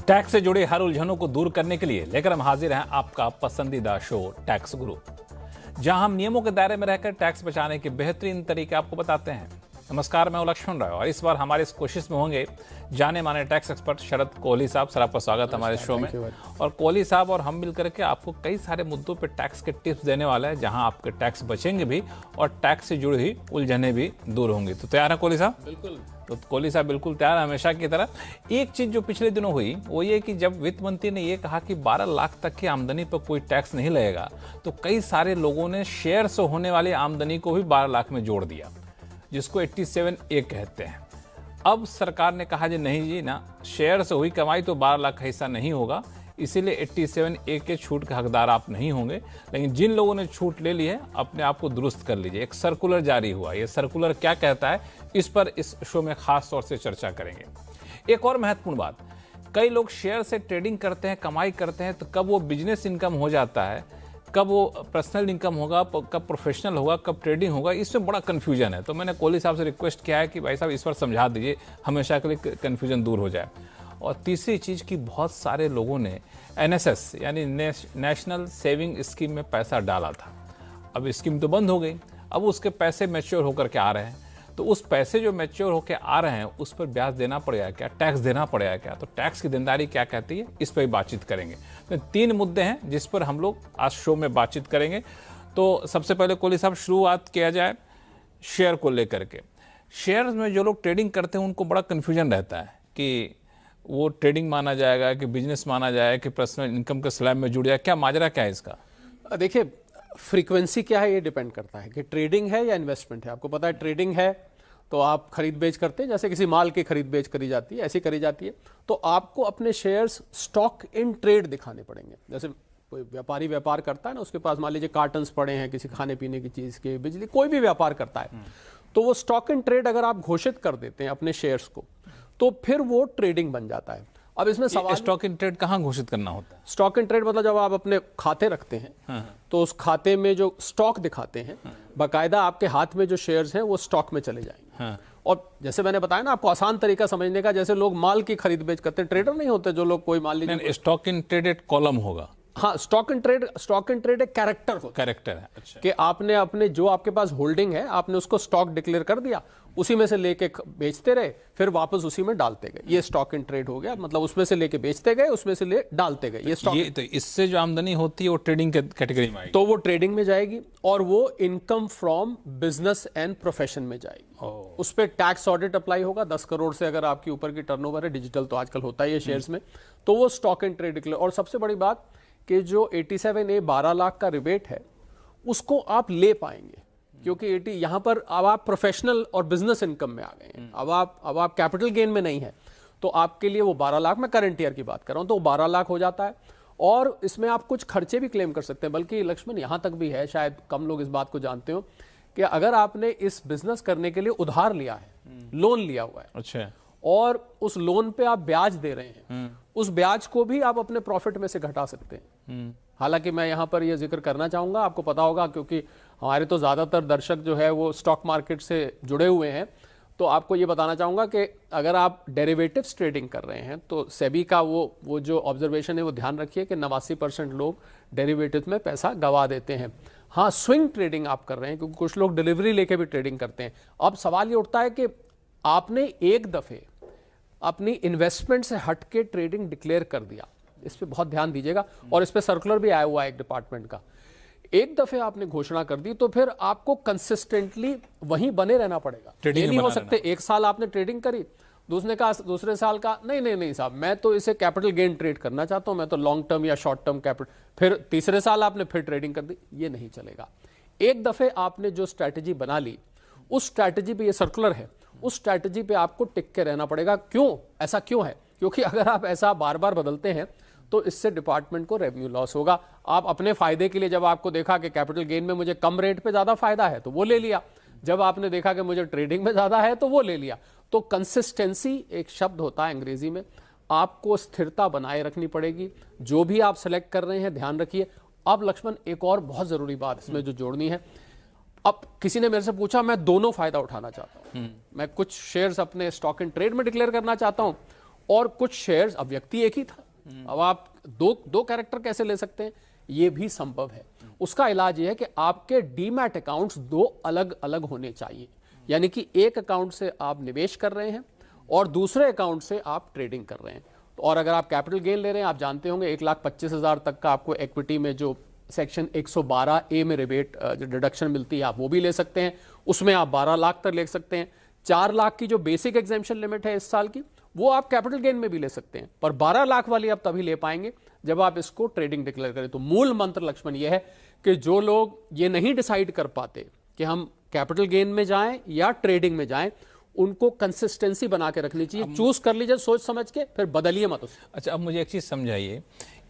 Tax से जुड़ी हर उलझनों को दूर करने के लिए लेकर हम हाजिर हैं आपका पसंदीदा शो टैक्स गुरु, जहां हम नियमों के दायरे में रहकर टैक्स बचाने के बेहतरीन तरीके आपको बताते हैं। नमस्कार, मैं हूं लक्ष्मण राय और इस बार हमारे इस कोशिश में होंगे जाने माने टैक्स एक्सपर्ट शरद कोहली साहब। सर, आपका स्वागत हमारे शो में। और कोहली साहब और हम मिलकर के आपको कई सारे मुद्दों पे टैक्स के टिप्स देने वाला है, जहां आपके टैक्स बचेंगे भी और टैक्स से जुड़ी हुई उलझने भी दूर होंगी। तो तैयार है कोहली साहब? बिल्कुल। तो कोहली साहब बिल्कुल तैयार है, हमेशा की तरह। एक चीज जो पिछले दिनों हुई वो ये कि जब वित्त मंत्री ने ये कहा कि 12 लाख तक की आमदनी पर कोई टैक्स नहीं लगेगा, तो कई सारे लोगों ने शेयर से होने वाली आमदनी को भी 12 लाख में जोड़ दिया, जिसको 87A कहते हैं। अब सरकार ने कहा जी नहीं जी ना, शेयर से हुई कमाई तो 12 लाख का हिस्सा नहीं होगा, इसीलिए 87A के छूट के हकदार आप नहीं होंगे। लेकिन जिन लोगों ने छूट ले ली है, अपने आप को दुरुस्त कर लीजिए। एक सर्कुलर जारी हुआ, ये सर्कुलर क्या कहता है, इस पर इस शो में खास तौर से चर्चा करेंगे। एक और महत्वपूर्ण बात, कई लोग शेयर से ट्रेडिंग करते हैं, कमाई करते हैं, तो कब वो बिजनेस इनकम हो जाता है, कब वो पर्सनल इनकम होगा, कब प्रोफेशनल होगा, कब ट्रेडिंग होगा, इसमें बड़ा कन्फ्यूजन है। तो मैंने कोहली साहब से रिक्वेस्ट किया है कि भाई साहब इस पर समझा दीजिए, हमेशा के लिए कन्फ्यूजन दूर हो जाए। और तीसरी चीज़ कि बहुत सारे लोगों ने NSS यानी नेशनल सेविंग स्कीम में पैसा डाला था। अब स्कीम तो बंद हो गई, अब उसके पैसे मैच्योर होकर के आ रहे हैं, तो उस पैसे जो मैच्योर होकर आ रहे हैं उस पर ब्याज देना पड़ेगा क्या, टैक्स देना पड़ेगा क्या, तो टैक्स की देनदारी क्या कहती है, इस पर भी बातचीत करेंगे। तो 3 मुद्दे हैं जिस पर हम लोग आज शो में बातचीत करेंगे। तो सबसे पहले कोहली साहब शुरुआत किया जाए शेयर को लेकर के। शेयर्स में जो लोग ट्रेडिंग करते हैं उनको बड़ा कन्फ्यूजन रहता है कि वो ट्रेडिंग माना जाएगा कि बिजनेस माना जाएगा कि पर्सनल इनकम के स्लैब में जुड़ जाए, क्या माजरा क्या है इसका? देखिए, फ्रीक्वेंसी क्या है ये डिपेंड करता है कि ट्रेडिंग है या इन्वेस्टमेंट है। आपको पता है ट्रेडिंग है तो आप खरीद बेच करते हैं, जैसे किसी माल की खरीद बेच करी जाती है ऐसी करी जाती है। तो आपको अपने शेयर्स स्टॉक इन ट्रेड दिखाने पड़ेंगे। जैसे कोई व्यापारी व्यापार करता है ना, उसके पास मान लीजिए कार्टन्स पड़े हैं किसी खाने पीने की चीज़ के, बिजली, कोई भी व्यापार करता है, तो वो स्टॉक इन ट्रेड अगर आप घोषित कर देते हैं अपने शेयर्स को, तो फिर वो ट्रेडिंग बन जाता है। अब इसमें सवाल, स्टॉक इन ट्रेड कहाँ घोषित करना होता है? स्टॉक इन ट्रेड मतलब जब आप अपने खाते रखते हैं, तो उस खाते में जो स्टॉक दिखाते हैं, बाकायदा आपके हाथ में जो शेयर्स हैं वो स्टॉक में चले जाएंगे। और जैसे मैंने बताया ना आपको, आसान तरीका समझने का, जैसे लोग माल की खरीद बेच करते हैं, ट्रेडर नहीं होते जो लोग, कोई मान लीजिए स्टॉक इन ट्रेड कॉलम होगा। हाँ, स्टॉक इन ट्रेड एक कैरेक्टर होता है। कैरेक्टर है, अच्छा। कि आपने अपने जो आपके पास होल्डिंग है, आपने उसको स्टॉक डिक्लेयर कर दिया, उसी में से लेके बेचते रहे, फिर वापस उसी में डालते गए, ये स्टॉक इन ट्रेड हो गया। मतलब उसमें से लेके बेचते गए, उसमें से ले डालते गए, ये स्टॉक। ये तो इससे जो आमदनी होती है वो ट्रेडिंग कैटेगरी में आएगी, तो वो ट्रेडिंग में जाएगी और वो income from business and profession में जाएगी। उस पर टैक्स ऑडिट अप्लाई होगा। 10 करोड़ से अगर आपकी ऊपर की टर्नओवर है, डिजिटल तो आजकल होता ही है शेयर्स में, तो वो स्टॉक इन ट्रेड डिक्लेयर। और सबसे बड़ी बात कि जो 87A 12 लाख का रिबेट है उसको आप ले पाएंगे, क्योंकि 80 यहाँ पर अब आप प्रोफेशनल और बिजनेस इनकम में आ गए हैं। अब आप कैपिटल गेन में नहीं है, तो आपके लिए वो 12 लाख, मैं करंट ईयर की बात कर रहा हूँ, तो 12 लाख हो जाता है। और इसमें आप कुछ खर्चे भी क्लेम कर सकते हैं। बल्कि लक्ष्मण, यहाँ तक भी है, शायद कम लोग इस बात को जानते हो, कि अगर आपने इस बिजनेस करने के लिए उधार लिया है, लोन लिया हुआ है, अच्छा, और उस लोन पे आप ब्याज दे रहे हैं, उस ब्याज को भी आप अपने प्रॉफिट में से घटा सकते हैं। हालांकि मैं यहाँ पर यह जिक्र करना चाहूँगा, आपको पता होगा क्योंकि हमारे तो ज़्यादातर दर्शक जो है वो स्टॉक मार्केट से जुड़े हुए हैं, तो आपको ये बताना चाहूँगा कि अगर आप डेरिवेटिव्स ट्रेडिंग कर रहे हैं तो सेबी का वो जो ऑब्जर्वेशन है वो ध्यान रखिए कि 89% लोग डेरिवेटिव्स में पैसा गंवा देते हैं। हाँ, स्विंग ट्रेडिंग आप कर रहे हैं, क्योंकि कुछ लोग डिलीवरी लेके भी ट्रेडिंग करते हैं। अब सवाल ये उठता है कि आपने एक दफ़े अपनी इन्वेस्टमेंट से हट के ट्रेडिंग डिक्लेयर कर दिया, इस पे बहुत ध्यान दीजिएगा। और इस पे सर्कुलर भी आया हुआ है एक डिपार्टमेंट का। एक दफे आपने घोषणा कर दी तो फिर आपको कंसिस्टेंटली वहीं बने रहना पड़ेगा। ये नहीं हो सकते एक साल आपने ट्रेडिंग करी, दूसरे साल का नहीं साहब, मैं तो इसे कैपिटल गेन ट्रेड करना चाहता हूं, मैं तो लॉन्ग टर्म या शॉर्ट टर्म कैपिटल, फिर तीसरे साल आपने फिर ट्रेडिंग कर दी, ये नहीं चलेगा। एक दफे आपने जो स्ट्रैटेजी बना ली, उस स्ट्रैटेजी पे, ये सर्कुलर है, उस स्ट्रैटेजी पे आपको टिक के रहना पड़ेगा। क्यों ऐसा क्यों है? क्योंकि अगर आप ऐसा बार बार बदलते हैं तो इससे डिपार्टमेंट को रेवेन्यू लॉस होगा। आप अपने फायदे के लिए, जब आपको देखा कि कैपिटल गेन में मुझे कम रेट पे ज्यादा फायदा है तो वो ले लिया, जब आपने देखा कि मुझे ट्रेडिंग में ज्यादा है तो वो ले लिया। तो कंसिस्टेंसी एक शब्द होता है अंग्रेजी में, आपको स्थिरता बनाए रखनी पड़ेगी। जो भी आप सेलेक्ट कर रहे हैं ध्यान रखिए। अब लक्ष्मण, एक और बहुत जरूरी बात इसमें जो जोड़नी है, अब किसी ने मेरे से पूछा मैं दोनों फायदा उठाना चाहता हूं, मैं कुछ शेयर्स अपने स्टॉक इन ट्रेड में डिक्लेयर करना चाहता हूं और कुछ शेयर्स, अब व्यक्ति एक ही था, अब आप दो कैरेक्टर कैसे ले सकते हैं, ये भी संभव है। उसका इलाज ये है कि आपके डीमैट अकाउंट्स दो अलग अलग होने चाहिए, यानी कि एक अकाउंट से आप निवेश कर रहे हैं और दूसरे अकाउंट से आप ट्रेडिंग कर रहे हैं। और अगर आप कैपिटल गेन ले रहे हैं, आप जानते होंगे 1,25,000 तक का आपको इक्विटी में जो सेक्शन 112A में रिबेट जो डिडक्शन मिलती है, आप वो भी ले सकते हैं। उसमें आप 12 लाख तक ले सकते हैं। 4 लाख की जो बेसिक एग्जेम्पशन लिमिट है इस साल की, वो आप कैपिटल गेन में भी ले सकते हैं, पर 12 लाख वाली आप तभी ले पाएंगे जब आप इसको ट्रेडिंग डिक्लेयर करें। तो मूल मंत्र लक्ष्मण ये है कि जो लोग ये नहीं डिसाइड कर पाते कि हम कैपिटल गेन में जाएं या ट्रेडिंग में जाएं, उनको कंसिस्टेंसी बना के रखनी चाहिए। चूज कर लीजिए सोच समझ के, फिर बदलिए मत उसे। अच्छा, अब मुझे एक चीज़ समझाइए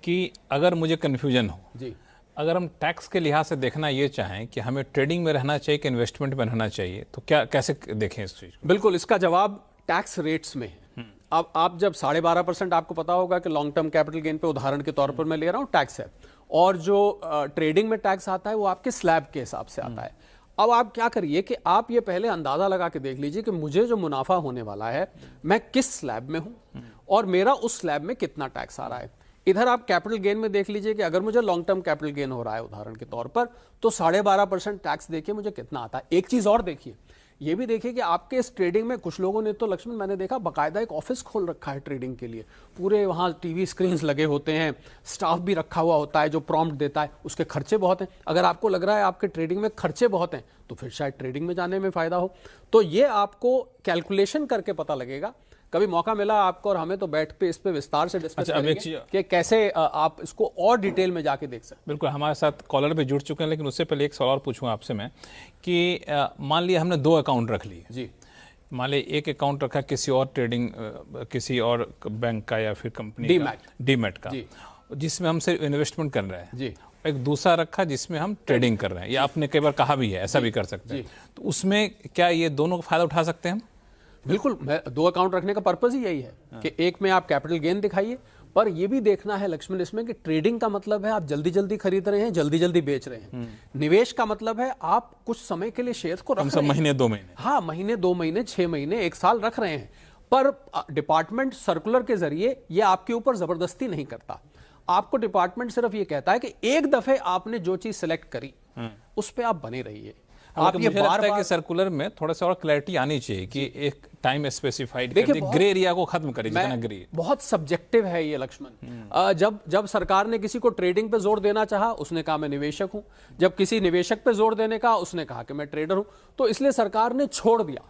कि अगर मुझे कन्फ्यूजन हो जी, अगर हम टैक्स के लिहाज से देखना ये चाहें कि हमें ट्रेडिंग में रहना चाहिए कि इन्वेस्टमेंट में रहना चाहिए, तो क्या कैसे देखें इस चीज़ को? बिल्कुल, इसका जवाब टैक्स रेट्स में है। अब आप जब 12.5%, आपको पता होगा कि लॉन्ग टर्म कैपिटल गेन पे उदाहरण के तौर पर मैं ले रहा हूं, टैक्स है, और जो ट्रेडिंग में टैक्स आता है वो आपके स्लैब के हिसाब से आता है। अब आप क्या करिए कि आप ये पहले अंदाजा लगा के देख लीजिए कि मुझे जो मुनाफा होने वाला है मैं किस स्लैब में हूं और मेरा उस स्लैब में कितना टैक्स आ रहा है। इधर आप कैपिटल गेन में देख लीजिए कि अगर मुझे लॉन्ग टर्म कैपिटल गेन हो रहा है उदाहरण के तौर पर, तो 12.5% टैक्स देखिए मुझे कितना आता है। एक चीज और देखिए, ये भी देखिए कि आपके इस ट्रेडिंग में कुछ लोगों ने तो लक्ष्मण, मैंने देखा बाकायदा एक ऑफिस खोल रखा है ट्रेडिंग के लिए, पूरे वहाँ टीवी स्क्रीन्स लगे होते हैं, स्टाफ भी रखा हुआ होता है जो प्रॉम्प्ट देता है, उसके खर्चे बहुत हैं। अगर आपको लग रहा है आपके ट्रेडिंग में खर्चे बहुत हैं, तो फिर शायद ट्रेडिंग में जाने में फायदा हो। तो ये आपको कैलकुलेशन करके पता लगेगा। कभी मौका मिला आपको और हमें तो बैठ पे इस पे विस्तार से डिस्कस करेंगे कि कैसे आप इसको और डिटेल में जाके देख सकते हैं। बिल्कुल, हमारे साथ कॉलर भी जुड़ चुके हैं, लेकिन उससे पहले एक सवाल पूछूंगा आपसे मैं कि मान लिया हमने 2 अकाउंट रख लिए जी, मान लिया एक अकाउंट रखा किसी और ट्रेडिंग किसी और बैंक का या फिर कंपनी डीमैट का, जिसमें हम सिर्फ इन्वेस्टमेंट कर रहे हैं जी, एक दूसरा रखा जिसमें हम ट्रेडिंग कर रहे हैं, या आपने कई बार कहा भी है ऐसा भी कर सकते हैं, तो उसमें क्या ये दोनों का फायदा उठा सकते हैं हम? बिल्कुल, मैं 2 अकाउंट रखने का पर्पस ही यही है कि एक में आप कैपिटल गेन दिखाइए, पर ये भी देखना है लक्ष्मण इसमें कि ट्रेडिंग का मतलब है आप जल्दी जल्दी खरीद रहे हैं, जल्दी जल्दी बेच रहे हैं। निवेश का मतलब है आप कुछ समय के लिए शेयर्स को रख रहे हैं, महीने 2 महीने, हाँ, महीने 2 महीने 6 महीने 1 साल रख रहे हैं। पर डिपार्टमेंट सर्कुलर के जरिए ये आपके ऊपर जबरदस्ती नहीं करता। आपको डिपार्टमेंट सिर्फ ये कहता है कि एक दफे आपने जो चीज सिलेक्ट करी उस पर आप बने रहिए। आप ये बार-बार कि सर्कुलर में थोड़ा सा और क्लैरिटी आनी चाहिए कि एक टाइम स्पेसिफाइड कर दी, ग्रे एरिया को खत्म करिए जितना ग्रे। बहुत सब्जेक्टिव है ये लक्ष्मण। जब सरकार ने किसी को ट्रेडिंग पे जोर देना चाहा, उसने कहा मैं निवेशक हूं। जब किसी निवेशक पे जोर देने का, उसने कहा कि मैं ट्रेडर हूं। तो इसलिए सरकार ने छोड़ दिया,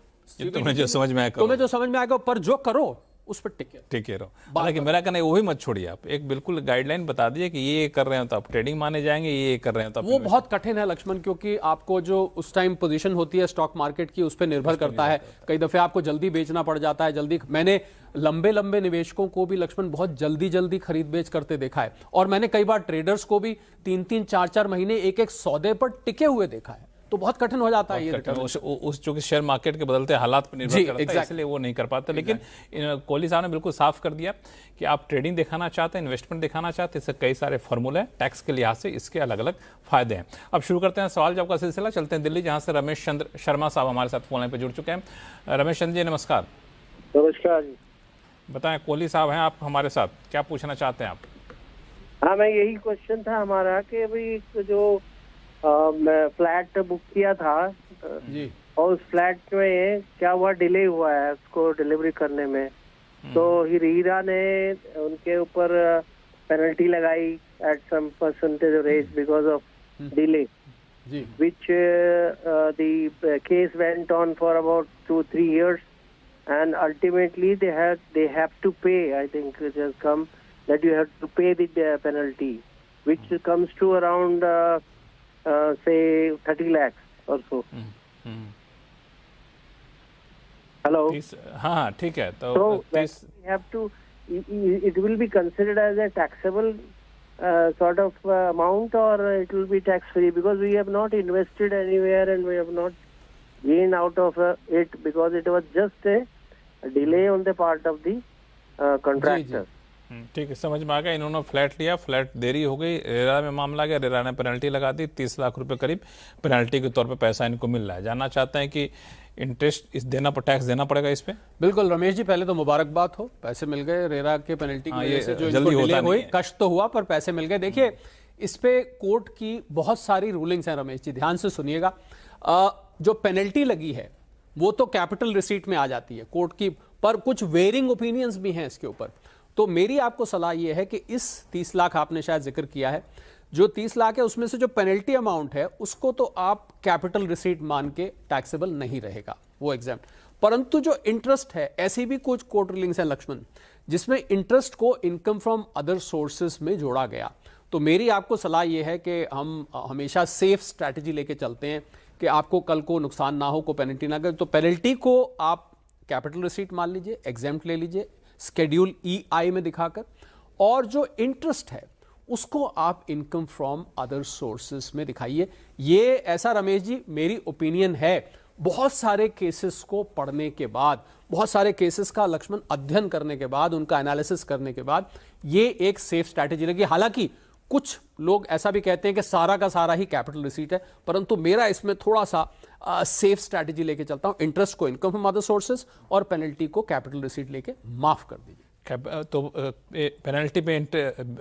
तुम्हें जो समझ में आएगा, तुम्हें जो समझ में आएगा, पर जो करो उस पर टिके रहो। हालांकि मेरा कहना है वही मत छोड़िए, आप एक बिल्कुल गाइडलाइन बता दीजिए कि ये कर रहे हो तो आप ट्रेडिंग माने जाएंगे, ये कर रहे हो तो वो बहुत कठिन है लक्ष्मण, क्योंकि आपको जो उस टाइम पोजीशन होती है स्टॉक मार्केट की, उस पर निर्भर करता है। कई दफे आपको जल्दी बेचना पड़ जाता है, जल्दी। मैंने लंबे निवेशकों को भी लक्ष्मण बहुत जल्दी खरीद बेच करते देखा है, और मैंने कई बार ट्रेडर्स को भी 3-3, 4-4 महीने एक सौदे पर टिके हुए देखा है। तो बहुत कठिन हो जाता है ये उस जो कि शेयर मार्केट के बदलते हालात पर निर्भर करता है, इसलिए वो नहीं कर पाते। लेकिन कोहली साहब ने बिल्कुल साफ कर दिया कि आप ट्रेडिंग दिखाना चाहते हैं, इन्वेस्टमेंट दिखाना चाहते हैं, इससे कई सारे फॉर्मूले हैं, टैक्स के लिहाज से इसके अलग अलग फायदे हैं। अब शुरू करते हैं सवाल जवाब का सिलसिला। चलते हैं दिल्ली, जहां से रमेश चंद्र शर्मा साहब हमारे साथ फोन लाइन पर जुड़ चुके हैं। रमेश चंद्र जी नमस्कार। नमस्कार जी, बताएं, कोहली साहब हैं आप हमारे साथ, क्या पूछना चाहते हैं आप? हाँ, मैं यही क्वेश्चन था हमारा कि भाई जो मैं फ्लैट बुक किया था जी, और उस फ्लैट में क्या हुआ, डिले हुआ है उसको डिलीवरी करने में। तो हीरा ने उनके ऊपर पेनल्टी लगाई at some percentage rate because of delay, which the case went on for about 2-3 years, and ultimately they have to pay. I think it has come that you have to pay the penalty, which comes to around say 30 lakhs or so. Hello. हाँ, ठीक है। तो we have to. It will be considered as a taxable sort of amount, or it will be tax free, because we have not invested anywhere and we have not gained out of it, because it was just a delay on the part of the contractor. ठीक है, समझ में आ गया। इन्होंने flat लिया, flat देरी हो गई, रेरा में मामला गया, रेरा ने पेनल्टी लगा दी, 30 लाख रुपए करीब पेनल्टी के तौर पे पैसा इनको मिल रहा है। जानना चाहते हैं कि इंटरेस्ट इस देना टैक्स देना पड़ेगा इस पे? बिल्कुल रमेश जी, पहले तो मुबारकबाद हो, पैसे मिल गए रेरा के पेनल्टी की वजह से, जो जल्दी इनको होता डिले नहीं हुई, है। कष्ट तो हुआ पर पैसे मिल गए। देखिए इस पे कोर्ट की बहुत सारी रूलिंग्स हैं रमेश जी, ध्यान से सुनिएगा। जो पेनल्टी लगी है वो तो कैपिटल रिसीट में आ जाती है कोर्ट की, पर कुछ वेरिंग ओपिनियंस भी हैं इसके ऊपर। तो मेरी आपको सलाह यह है कि इस 30 लाख आपने शायद जिक्र किया है, जो 30 लाख है उसमें से जो पेनल्टी अमाउंट है उसको तो आप कैपिटल रिसीट मान के टैक्सेबल नहीं रहेगा, वो एग्जाम। परंतु जो इंटरेस्ट है, ऐसी भी कुछ कोर्ट रूलिंग्स हैं लक्ष्मण, जिसमें इंटरेस्ट को इनकम फ्रॉम अदर सोर्सेज में जोड़ा गया। तो मेरी आपको सलाह यह है कि हम हमेशा सेफ स्ट्रैटेजी लेके चलते हैं कि आपको कल को नुकसान ना हो, को पेनल्टी ना करे। तो पेनल्टी को आप कैपिटल रिसीट मान लीजिए, एग्जाम्प्ट ले लीजिए स्केड्यूल EI में दिखाकर, और जो इंटरेस्ट है उसको आप इनकम फ्रॉम अदर सोर्सेस में दिखाइए। ये ऐसा रमेश जी मेरी ओपिनियन है, बहुत सारे केसेस को पढ़ने के बाद, बहुत सारे केसेस का लक्ष्मण अध्ययन करने के बाद, उनका एनालिसिस करने के बाद ये एक सेफ स्ट्रैटेजी लगी। हालांकि कुछ लोग ऐसा भी कहते हैं कि सारा का सारा ही कैपिटल रिसीट है, परंतु मेरा इसमें थोड़ा सा सेफ स्ट्रैटेजी लेके चलता हूं। इंटरेस्ट को इनकम फ्रॉम अदर सोर्सेस और पेनल्टी को कैपिटल रिसीट लेके माफ कर दीजिए। तो पेनल्टी पे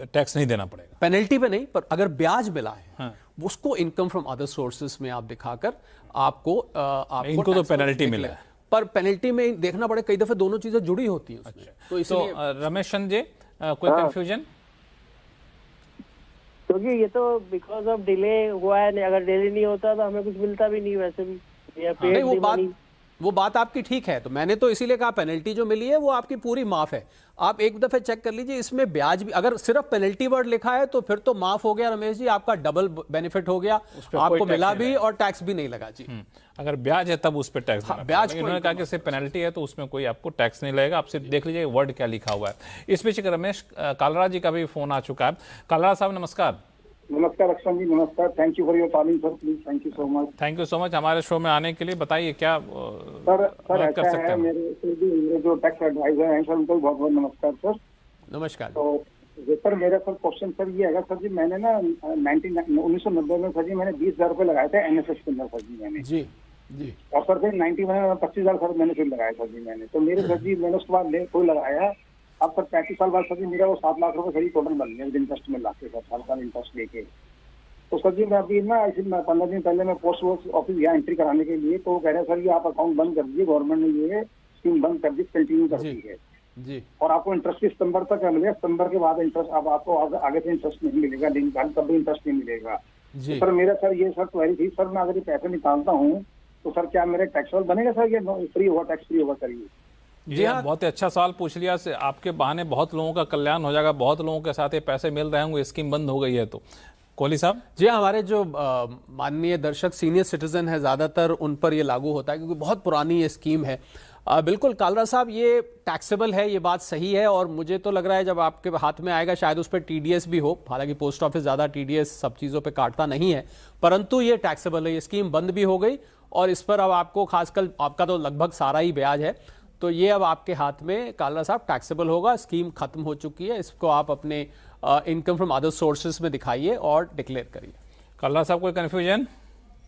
टैक्स नहीं देना पड़ेगा? पेनल्टी पे नहीं, पर अगर ब्याज मिला है हाँ, उसको इनकम फ्रॉम अदर सोर्सेस में आप दिखाकर आपको इनको तो पेनल्टी मिला है, पर पेनल्टी में देखना पड़े, कई दफे दोनों चीजें जुड़ी होती हैं उसमें। तो इसलिए रमेश चंद जी कोई कंफ्यूजन? क्योंकि ये तो बिकॉज ऑफ डिले हुआ है, अगर डिले नहीं होता तो हमें कुछ मिलता भी नहीं वैसे भी। नहीं, वो बात आपकी ठीक है। तो मैंने तो इसीलिए कहा पेनल्टी जो मिली है वो आपकी पूरी माफ है। आप एक दफे चेक कर लीजिए, इसमें ब्याज भी, अगर सिर्फ पेनल्टी वर्ड लिखा है तो फिर तो माफ हो गया रमेश जी, आपका डबल बेनिफिट हो गया, आपको मिला भी और टैक्स भी नहीं लगा जी। अगर ब्याज है तब उस पर टैक्स हाँ, ब्याज उन्होंने कहा कि सिर्फ पेनल्टी है तो उसमें कोई आपको टैक्स नहीं लगेगा। आप सिर्फ देख लीजिए वर्ड क्या लिखा हुआ है। इस बीच रमेश कालरा जी का भी फोन आ चुका है। कालरा साहब नमस्कार। नमस्कार लक्ष्मण जी, नमस्कार। Thank you for your calling sir, please thank you so much. Thank you so much हमारे शो में आने के लिए। बताइए क्या सर कर ऐसा सकते है, हैं? मेरे जो टैक्स एडवाइजर हैं सर, उनको बहुत बहुत नमस्कार सर। नमस्कार। तो सर मेरा सर क्वेश्चन सर ये है सर जी, मैंने ना 1990 में सर जी मैंने 20,000 रुपये लगाए थे NSS के अंदर सर जी मैंने जी जी, और सर फिर 91 में 25,000 सर मैंने फिर लगाया सर जी मैंने। तो मेरे सर जी मैंने उसके बाद कोई लगाया, अब सर 35 साल बाद सर जी मेरा वो 7 लाख रुपये सर टोटल बन गया इंटरेस्ट में लाके सर, साल का इंटरेस्ट लेके। तो सर जी मैं अभी ना 15 दिन पहले मैं पोस्ट ऑफिस गया एंट्री कराने के लिए, तो वो कह रहे हैं सर ये आप अकाउंट बंद कर दीजिए, गवर्नमेंट ने ये स्कीम बंद कर दी, कंटिन्यू कर दी है जी, और आपको इंटरेस्ट सितंबर तक मिलेगा, सितंबर के बाद इंटरेस्ट अब आपको आगे से इंटरेस्ट नहीं मिलेगा, तब भी इंटरेस्ट नहीं मिलेगा। जी। सर मेरा सर ये सर क्वेरी थी सर, मैं अगर ये पैसे निकालता हूँ तो सर क्या मेरे टैक्सेबल बनेगा सर, ये फ्री होगा, टैक्स फ्री होगा सर ये? जी हाँ, बहुत ही अच्छा सवाल पूछ लिया। से आपके बहाने बहुत लोगों का कल्याण हो जाएगा, बहुत लोगों के साथ ये पैसे मिल रहे होंगे, स्कीम बंद हो गई है तो। कोहली साहब जी, हमारे जो माननीय दर्शक सीनियर सिटीजन है ज़्यादातर उन पर ये लागू होता है क्योंकि बहुत पुरानी ये स्कीम है। बिल्कुल कालरा साहब, ये टैक्सेबल है, ये बात सही है, और मुझे तो लग रहा है जब आपके हाथ में आएगा शायद उस पर TDS भी हो। हालांकि पोस्ट ऑफिस ज़्यादा TDS सब चीज़ों पे काटता नहीं है, परंतु ये टैक्सेबल है। ये स्कीम बंद भी हो गई और इस पर अब आपको खासकर, आपका तो लगभग सारा ही ब्याज है, तो ये अब आपके हाथ में कालरा साहब टैक्सेबल होगा। स्कीम खत्म हो चुकी है, इसको आप अपने इनकम फ्रॉम अदर सोर्सेज में दिखाइए और डिक्लेयर करिए। कालरा साहब कोई कंफ्यूजन?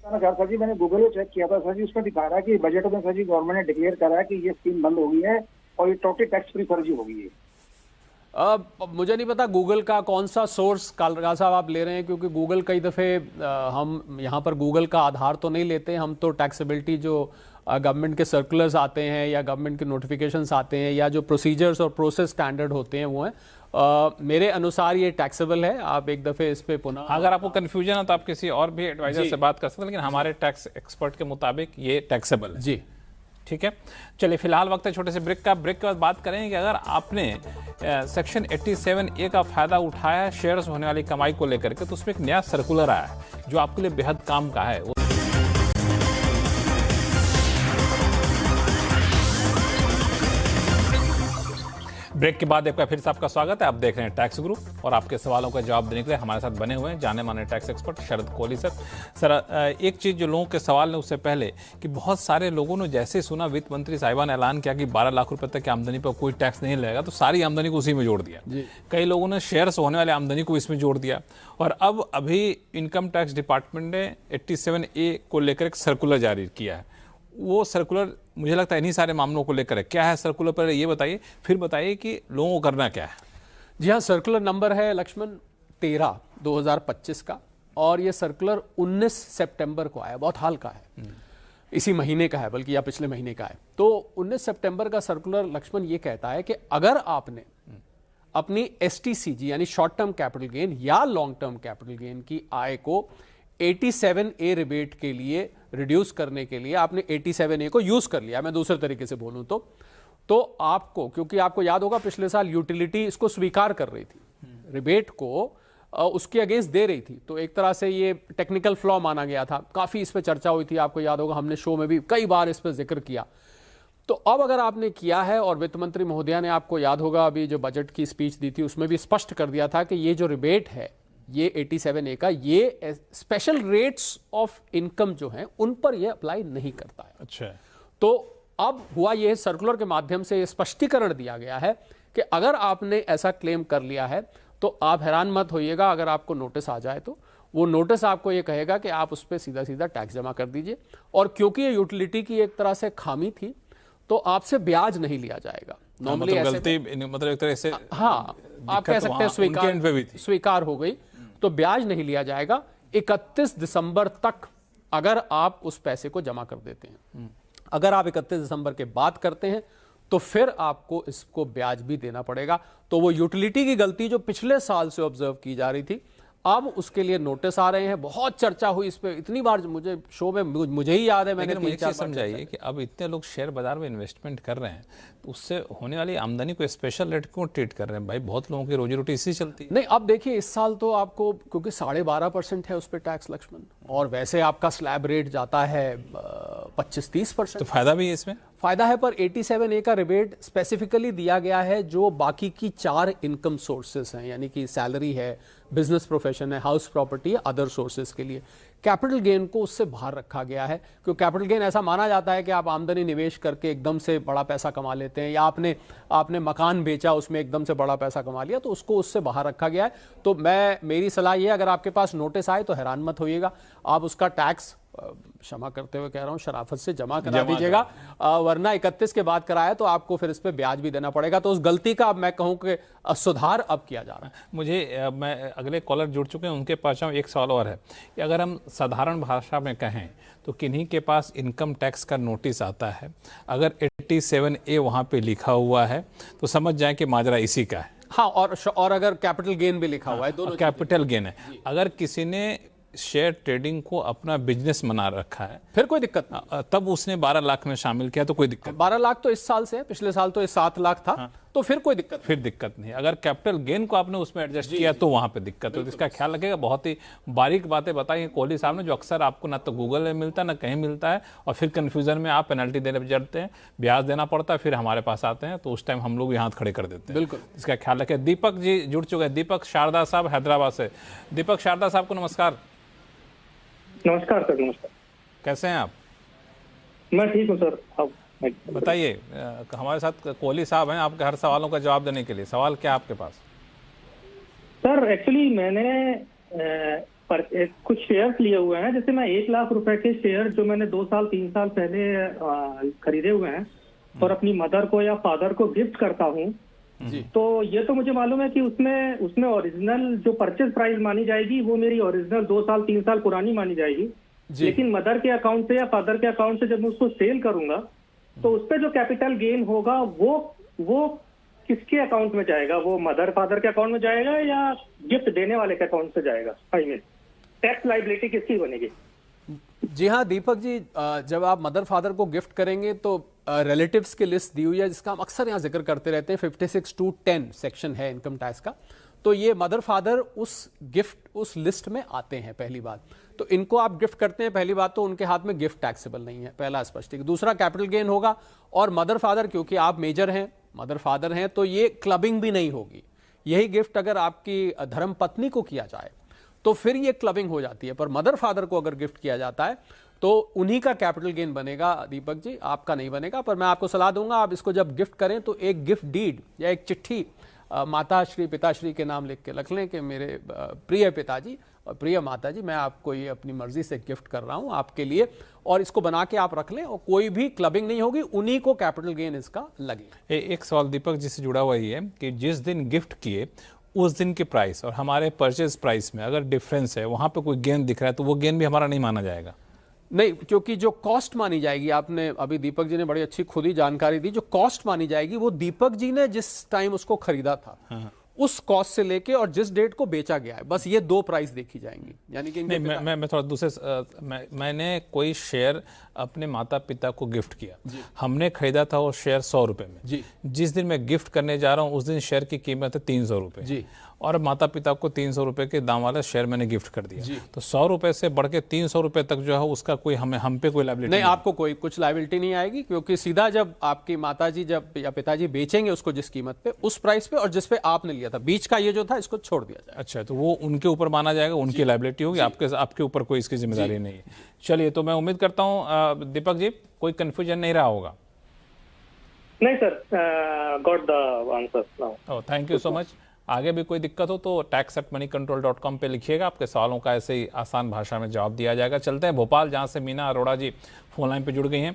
सर जी मैंने गूगल पे चेक किया था सर जी, उसमें दिखा रहा है कि बजट में सर जी गवर्नमेंट ने डिक्लेयर करा है कि ये स्कीम बंद हो गई है और ये टोटली टैक्स फ्री फर्जी हो गई है। मुझे नहीं पता गूगल का कौन सा सोर्स कालरा साहब आप ले रहे हैं, क्योंकि गूगल कई दफ़े हम यहाँ पर गूगल का आधार तो नहीं लेते, हम तो टैक्सेबिलिटी जो गवर्नमेंट के सर्कुलर्स आते हैं या गवर्नमेंट के नोटिफिकेशंस आते हैं या जो प्रोसीजर्स और प्रोसेस स्टैंडर्ड होते हैं वो हैं। मेरे अनुसार ये टैक्सेबल है। आप एक दफ़े इस पे पुनः, अगर आपको कंफ्यूजन है तो आप किसी और भी एडवाइजर से बात कर सकते हैं, लेकिन हमारे टैक्स एक्सपर्ट के मुताबिक ये टैक्सेबल है। जी ठीक है, चलिए फिलहाल वक्त है छोटे से ब्रेक का। ब्रेक के बाद बात करेंगे कि अगर आपने सेक्शन 87A का फायदा उठाया है शेयर्स होने वाली कमाई को लेकर के, तो उसमें एक नया सर्कुलर आया है जो आपके लिए बेहद काम का है। ब्रेक के बाद एक बार फिर से आपका स्वागत है। आप देख रहे हैं टैक्स गुरु और आपके सवालों का जवाब देने के लिए हमारे साथ बने हुए हैं जाने माने टैक्स एक्सपर्ट शरद कोहली सर। सर, एक चीज़ जो लोगों के सवाल ने उससे पहले कि बहुत सारे लोगों ने जैसे सुना वित्त मंत्री साहिबा ने ऐलान किया कि 12 लाख रुपए तक की आमदनी पर कोई टैक्स नहीं लगेगा, तो सारी आमदनी को उसी में जोड़ दिया। कई लोगों ने शेयर्स होने वाले आमदनी को इसमें जोड़ दिया, और अब अभी इनकम टैक्स डिपार्टमेंट ने 87A को लेकर एक सर्कुलर जारी किया है। वो सर्कुलर मुझे लगता है इन्हीं सारे मामलों को लेकर है। क्या है सर्कुलर, पर ये बताइए, फिर बताइए कि लोगों को करना क्या है। जी हाँ, सर्कुलर नंबर है लक्ष्मण 13 2025 का, और ये सर्कुलर 19 सितंबर को आया, बहुत हाल का है, इसी महीने का है बल्कि, या पिछले महीने का है। तो 19 सितंबर का सर्कुलर लक्ष्मण ये कहता है कि अगर आपने अपनी STCG यानी शॉर्ट टर्म कैपिटल गेन या लॉन्ग टर्म कैपिटल गेन की आय को 87A रिबेट के लिए रिड्यूस करने के लिए आपने 87A को यूज कर लिया, मैं दूसरे तरीके से बोलूं तो आपको, क्योंकि आपको याद होगा पिछले साल यूटिलिटी इसको स्वीकार कर रही थी, रिबेट को उसके अगेंस्ट दे रही थी, तो एक तरह से ये टेक्निकल फ्लॉ माना गया था, काफी इस पर चर्चा हुई थी, आपको याद होगा हमने शो में भी कई बार इस पर जिक्र किया। तो अब अगर आपने किया है, और वित्त मंत्री महोदया ने, आपको याद होगा अभी जो बजट की स्पीच दी थी उसमें भी स्पष्ट कर दिया था कि ये जो रिबेट है ये 87A का, ये स्पेशल रेट्स ऑफ इनकम जो हैं उन पर ये अप्लाई नहीं करता है। अच्छा, तो अब हुआ ये, सर्कुलर के माध्यम से स्पष्टीकरण दिया गया है कि अगर आपने ऐसा क्लेम कर लिया है तो आप हैरान मत होइएगा अगर आपको नोटिस आ जाए, तो वो नोटिस आपको ये कहेगा कि आप उस पर सीधा सीधा टैक्स जमा कर दीजिए, और क्योंकि ये यूटिलिटी की एक तरह से खामी थी तो आपसे ब्याज नहीं लिया जाएगा। नॉर्मली मतलब गलती, मतलब एक तरह से, हाँ आप कह सकते हैं स्वीकार हो गई, तो ब्याज नहीं लिया जाएगा 31 दिसंबर तक अगर आप उस पैसे को जमा कर देते हैं। अगर आप 31 दिसंबर के बाद करते हैं तो फिर आपको इसको ब्याज भी देना पड़ेगा। तो वो यूटिलिटी की गलती जो पिछले साल से ऑब्जर्व की जा रही थी, अब उसके लिए नोटिस आ रहे हैं। बहुत चर्चा हुई इस पे, इतनी बार मुझे शो में मुझे ही याद है, मैंने मुझे एक चीज़ समझाइए कि अब इतने लोग शेयर बाजार में इन्वेस्टमेंट कर रहे हैं तो उससे होने वाली आमदनी को स्पेशल रेट क्यों ट्रीट कर रहे हैं भाई? बहुत लोगों की रोजी रोटी इसी चलती है। नहीं, अब देखिए इस साल तो आपको क्योंकि 12.5% है उस पर टैक्स लक्ष्मण, और वैसे आपका स्लैब रेट जाता है 25-30%, तो फायदा भी है इसमें, फायदा है। पर 87A का रिबेट स्पेसिफिकली दिया गया है जो बाकी की 4 इनकम सोर्सेस हैं, यानी कि सैलरी है, बिजनेस प्रोफेशन है, हाउस प्रॉपर्टी है, अदर सोर्सेस के लिए। कैपिटल गेन को उससे बाहर रखा गया है, क्योंकि कैपिटल गेन ऐसा माना जाता है कि आप आमदनी निवेश करके एकदम से बड़ा पैसा कमा लेते हैं, या आपने मकान बेचा उसमें एकदम से बड़ा पैसा कमा लिया, तो उसको उससे बाहर रखा गया है। तो मेरी सलाह ये, अगर आपके पास नोटिस आए तो हैरान मत होइएगा, आप उसका टैक्स, क्षमा करते हुए कह रहा हूं, शराफत से जमा करा दीजिएगा, वरना 31 के बाद कराया तो आपको फिर इस पे ब्याज भी देना पड़ेगा। तो उस गलती का अब मैं कहूं कि सुधार अब किया जा रहा है। मुझे मैं अगले कॉलर जुड़ चुके हैं, उनके पास एक सवाल और है कि अगर हम साधारण भाषा में कहें तो किन्हीं के पास इनकम टैक्स का नोटिस आता है, अगर 87A वहाँ पे लिखा हुआ है तो समझ जाए कि माजरा इसी का है। हाँ, और अगर कैपिटल गेन भी लिखा हुआ है, दोनों कैपिटल गेन है। अगर किसी ने शेयर ट्रेडिंग को अपना बिजनेस बना रखा है फिर कोई दिक्कत नहीं, तब उसने 12 लाख में शामिल किया तो कोई दिक्कत 12 लाख तो इस साल से है, पिछले साल तो 7 लाख था। हाँ। तो फिर कोई दिक्कत नहीं। अगर कैपिटल गेन को आपने उसमें एडजस्ट किया तो वहां पे दिक्कत है, तो इसका ख्याल रखिएगा। बहुत ही बारीक बातें बताई हैं कोहली साहब ने, जो अक्सर आपको ना तो गूगल में मिलता ना कहीं मिलता है, और फिर कन्फ्यूजन में आप पेनल्टी देने जड़ते हैं, ब्याज देना पड़ता है, फिर हमारे पास आते हैं तो उस टाइम हम लोग हाथ खड़े कर देते हैं। बिल्कुल, इसका ख्याल रखें। दीपक जी जुड़ चुके हैं, दीपक शारदा साहब हैदराबाद से। दीपक शारदा साहब को नमस्कार। नमस्कार सर। नमस्कार, कैसे हैं आप? मैं ठीक हूँ सर। आप बताइए, हमारे साथ कोहली साहब हैं आपके हर सवालों का जवाब देने के लिए। सवाल क्या आपके पास? सर एक्चुअली मैंने कुछ शेयर्स लिए हुए हैं, जैसे मैं 1 लाख रुपए के शेयर जो मैंने 2 साल 3 साल पहले खरीदे हुए हैं और अपनी मदर को या फादर को गिफ्ट करता हूँ, तो ये तो मुझे मालूम है कि उसमें ओरिजिनल जो परचेज प्राइस मानी जाएगी वो मेरी ओरिजिनल 2 साल 3 साल पुरानी मानी जाएगी। लेकिन मदर के अकाउंट से या फादर के अकाउंट से जब मैं उसको सेल करूंगा तो उस पर जो कैपिटल गेन होगा वो किसके अकाउंट में जाएगा? वो मदर फादर के अकाउंट में जाएगा या गिफ्ट देने वाले के अकाउंट से जाएगा? आई मीन टैक्स लाइबिलिटी किसकी बनेगी? जी हाँ दीपक जी, जब आप मदर फादर को गिफ्ट करेंगे तो रिलेटिव्स की लिस्ट दी हुई है, जिसका हम अक्सर यहाँ जिक्र करते रहते हैं, 56(2)(10) सेक्शन है इनकम टैक्स का। तो ये मदर फादर उस लिस्ट में आते हैं, पहली बात। तो इनको आप गिफ्ट करते हैं, पहली बात तो उनके हाथ में गिफ्ट टैक्सेबल नहीं है, पहला स्पष्ट। दूसरा, कैपिटल गेन होगा, और मदर फादर क्योंकि आप मेजर हैं, मदर फादर हैं, तो ये क्लबिंग भी नहीं होगी। यही गिफ्ट अगर आपकी धर्म पत्नी को किया जाए तो फिर ये क्लबिंग हो जाती है, पर मदर फादर को अगर गिफ्ट किया जाता है तो उन्हीं का कैपिटल गेन बनेगा दीपक जी, आपका नहीं बनेगा। पर मैं आपको सलाह दूंगा, आप इसको जब गिफ्ट करें तो एक गिफ्ट डीड या एक चिट्ठी माता श्री पिताश्री के नाम लिख के रख लें कि मेरे प्रिय पिताजी प्रिय माता जी, मैं आपको ये अपनी मर्जी से गिफ्ट कर रहा हूं आपके लिए, और इसको बना के आप रख लें, और कोई भी क्लबिंग नहीं होगी, उन्हीं को कैपिटल गेन इसका लगे। एक सवाल दीपक जी से जुड़ा हुआ ही है कि जिस दिन गिफ्ट किए उस दिन के प्राइस और हमारे परचेज प्राइस में अगर डिफरेंस है, वहां पे कोई गेन दिख रहा है, तो वो गेन भी हमारा नहीं माना जाएगा? नहीं, क्योंकि जो कॉस्ट मानी जाएगी, आपने अभी दीपक जी ने बड़ी अच्छी खुद ही जानकारी दी, जो कॉस्ट मानी जाएगी वो दीपक जी ने जिस टाइम उसको खरीदा था, हाँ, उस कॉस्ट से लेके और जिस डेट को बेचा गया है, बस ये दो प्राइस देखी जाएंगी। यानी कि नहीं, मैं थोड़ा दूसरे मैंने कोई शेयर अपने माता पिता को गिफ्ट किया, हमने खरीदा था वो शेयर 100 रुपए में जी। जिस दिन मैं गिफ्ट करने जा रहा हूँ उस दिन शेयर की कीमत है 300 रुपए जी, और माता पिता को 300 रुपए के दाम वाला शेयर मैंने गिफ्ट कर दिया, तो 100 रुपए से बढ़ के 300 रुपए तक जो है उसका कोई हम पे कोई लायबिलिटी नहीं, आपको कोई कुछ लायबिलिटी नहीं आएगी, क्योंकि सीधा जब आपकी माता जी जब या पिताजी बेचेंगे उसको जिस कीमत पे, उस प्राइस पे और जिस पे आपने लिया था, बीच का ये जो था इसको छोड़ दिया जाए। अच्छा, तो वो उनके ऊपर माना जाएगा, उनकी लायबिलिटी होगी, आपके ऊपर कोई इसकी जिम्मेदारी नहीं है। चलिए, तो मैं उम्मीद करता हूँ दीपक जी कोई कंफ्यूजन नहीं रहा होगा। नहीं sir, got the answer now. Thank you so much. आगे भी कोई दिक्कत हो तो tax@moneycontrol.com पे लिखिएगा, आपके सवालों का ऐसे ही आसान भाषा में जवाब दिया जाएगा। चलते हैं भोपाल, जहाँ से मीना अरोड़ा जी फोन लाइन पे जुड़ गई हैं।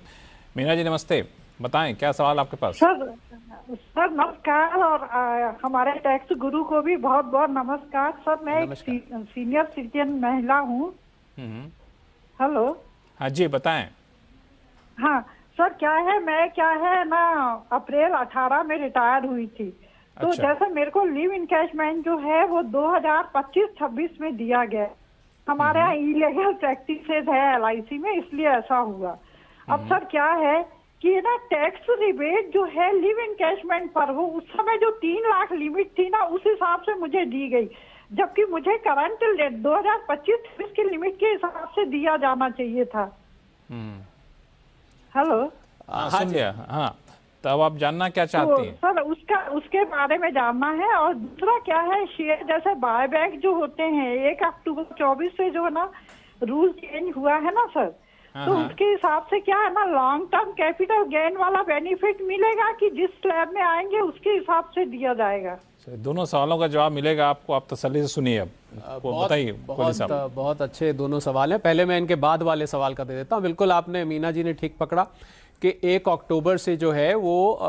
मीना जी नमस्ते, बताएं क्या सवाल आपके पास? सर नमस्कार, और हमारे टैक्स गुरु को भी बहुत बहुत नमस्कार। सर मैं एक सीनियर सिटीजन महिला हूँ। हेलो, हाँ जी बताएं। हाँ सर, क्या है ना, अप्रैल 18 में रिटायर हुई थी। तो अच्छा। जैसे मेरे को लीव इनकैशमेंट जो है वो 2025-26 में दिया गया। हमारे यहाँ इलीगल प्रैक्टिसेस है LIC में, इसलिए ऐसा हुआ। अब सर क्या है कि ना टैक्स रिबेट जो है लीव इनकैशमेंट पर, वो उस समय जो 3 लाख लिमिट थी ना, उस हिसाब से मुझे दी गई, जबकि मुझे करंट 2025-26 की लिमिट के हिसाब से दिया जाना चाहिए था। हेलो, सुन लिया। हाँ, तो अब आप जानना क्या चाहती हैं? सर उसके बारे में जानना है। और दूसरा क्या है, शेयर जैसे बायबैक जो होते हैं 1 अक्टूबर 24 से जो है ना रूल चेंज हुआ है ना सर, तो उसके हिसाब से क्या है ना, लॉन्ग टर्म कैपिटल गेन वाला बेनिफिट मिलेगा कि जिस स्लैब में आएंगे उसके हिसाब से दिया जाएगा? दोनों सवालों का जवाब मिलेगा आपको, आप तसल्ली से सुनिए। अब बताइए। बहुत अच्छे दोनों सवाल हैं। पहले मैं इनके बाद वाले सवाल का दे देता हूँ। बिल्कुल आपने मीना जी ने ठीक पकड़ा कि 1 अक्टूबर से जो है वो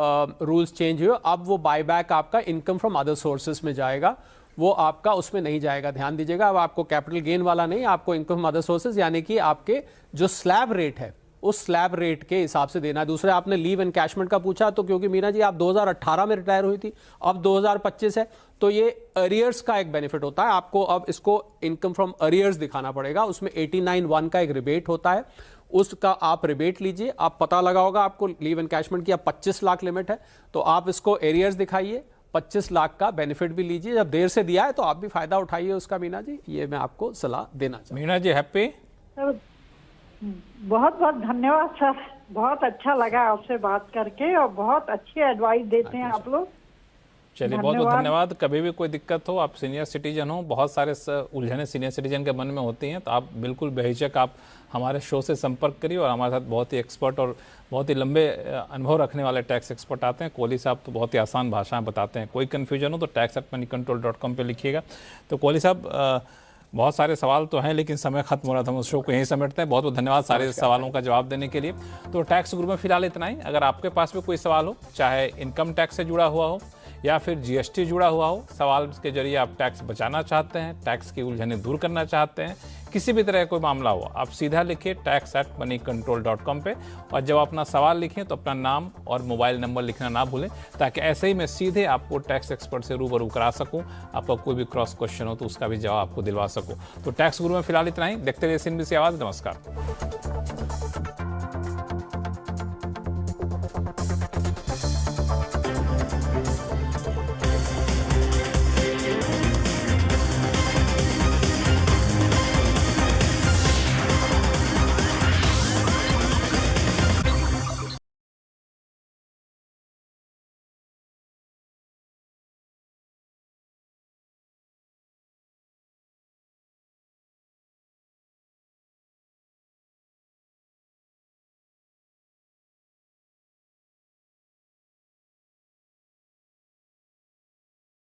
रूल्स चेंज हुए। अब वो बायबैक आपका इनकम फ्रॉम अदर सोर्सेज में जाएगा, वो आपका उसमें नहीं जाएगा। ध्यान दीजिएगा, अब आपको कैपिटल गेन वाला नहीं, आपको इनकम फ्रॉम अदर सोर्सेज, यानी कि आपके जो स्लैब रेट है उस स्लैब रेट के हिसाब से देना है। दूसरा आपने लीव एनकैशमेंट का पूछा, तो क्योंकि मीना जी आप 2018 में रिटायर हुई थी, अब 2025 है, तो ये अरियर्स का एक बेनिफिट होता है आपको। अब इसको इनकम फ्रॉम अरियर्स दिखाना पड़ेगा, उसमें 89(1) का एक रिबेट होता है, उसका आप रिबेट लीजिए। आप पता लगा होगा आपको लीव एनकैशमेंट की अब 25 लाख लिमिट है, तो आप इसको एरियर्स दिखाइए, 25 लाख का बेनिफिट भी लीजिए। जब देर से दिया है तो आप भी फायदा उठाइए उसका। मीना जी, ये मैं आपको सलाह देना चाहूँ। मीना जी हैप्पी? बहुत बहुत धन्यवाद सर, बहुत अच्छा लगा आपसे बात करके, और बहुत अच्छी एडवाइस देते हैं आप लोग। चलिए, बहुत बहुत धन्यवाद। कभी भी कोई दिक्कत हो, आप सीनियर सिटीजन हो, बहुत सारे उलझने सीनियर सिटीजन के मन में होती हैं, तो आप बिल्कुल बेहिचक आप हमारे शो से संपर्क करिए। और हमारे साथ बहुत ही एक्सपर्ट और बहुत ही लंबे अनुभव रखने वाले टैक्स एक्सपर्ट आते हैं। कोहली साहब तो बहुत ही आसान भाषा में बताते हैं। कोई कन्फ्यूजन हो तो tax@moneycontrol.com पे लिखिएगा। तो कोहली साहब, बहुत सारे सवाल तो हैं, लेकिन समय खत्म हो रहा था, हम उस शो को यहीं समेटते हैं। बहुत बहुत धन्यवाद सारे सवालों का जवाब देने के लिए। तो टैक्स गुरु में फिलहाल इतना ही। अगर आपके पास भी कोई सवाल हो, चाहे इनकम टैक्स से जुड़ा हुआ हो या फिर GST जुड़ा हुआ हो, सवाल के जरिए आप टैक्स बचाना चाहते हैं, टैक्स की उलझनें दूर करना चाहते हैं, किसी भी तरह का कोई मामला हो, आप सीधा लिखिए tax@moneycontrol.com पे। और जब अपना सवाल लिखें तो अपना नाम और मोबाइल नंबर लिखना ना भूलें, ताकि ऐसे ही मैं सीधे आपको टैक्स एक्सपर्ट से रूबरू करा सकूं। आपका कोई भी क्रॉस क्वेश्चन हो तो उसका भी जवाब आपको दिलवा सकूं। तो टैक्स गुरु में फिलहाल इतना ही। देखते रहिए CNBC आवाज़। नमस्कार।